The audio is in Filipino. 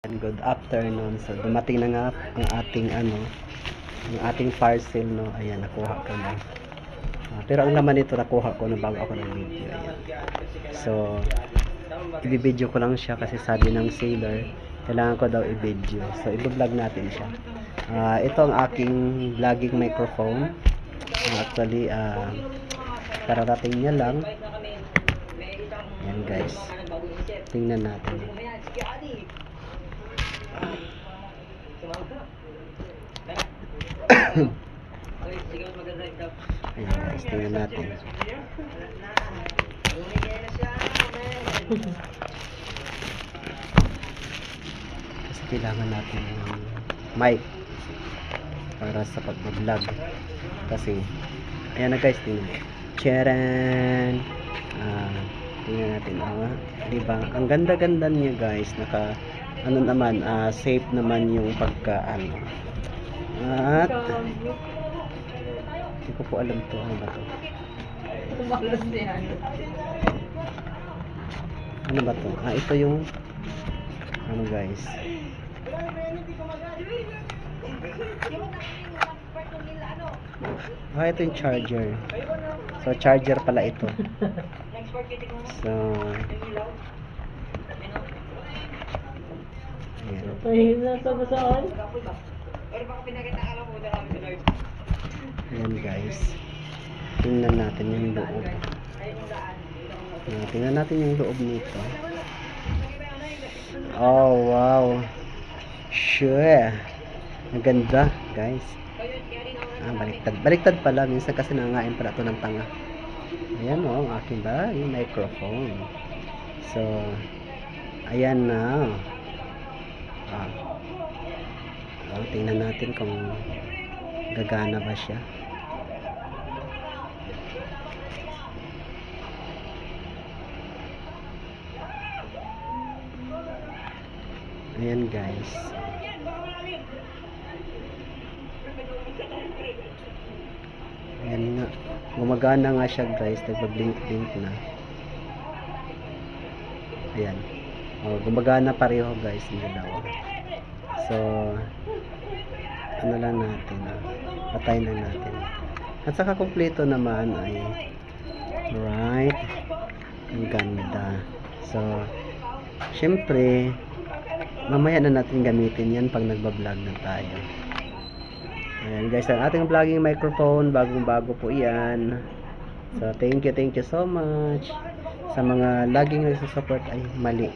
Good afternoon. So dumating na nga ang ating ang ating parcel, no. Ayan, nakuha ko na. Pero ang laman nito nakuha ko na bago ako nag-video. Ayan. So i-video ko lang siya kasi sabi ng seller kailangan ko daw i-video. So i-vlog natin siya. Ito ang aking vlogging microphone. Actually kararating niya lang. Ayan guys. Tingnan natin. Ayan guys, tingnan natin. Kasi kailangan natin ng mic para sa pag-vlog. Kasi ayan na guys, tingnan. Charan! Tingnan natin. Diba? Ang ganda-ganda niya guys. Ano naman, safe naman yung pagka-ano. At hindi ko po alam to. Ano ba to? Ano ba to? Ito yung ano guys. Ito yung charger. So charger pala ito. So ayan guys, tingnan natin yung loob. Tingnan natin yung loob nito. Oh wow, sure, ang ganda guys. Baliktad pala, minsan kasi nangain pala ito ng tanga. Ayan ang aking yung microphone. So ayan na. Tingnan natin kung gagana ba siya. Ayan guys. Ayan nga. Gumagana nga siya guys. Nagpa-blink-blink na. Ayan. Gumagana pareho guys. Yung dalawa. So ano lang natin, patay na natin. At saka kompleto naman ay right, ang ganda. So syempre mamaya na natin gamitin yan pag nagbablog na tayo. Ayan guys, ang ating vlogging microphone, bagong bago po yan. So thank you so much sa mga laging nagsusupport. Ay mali,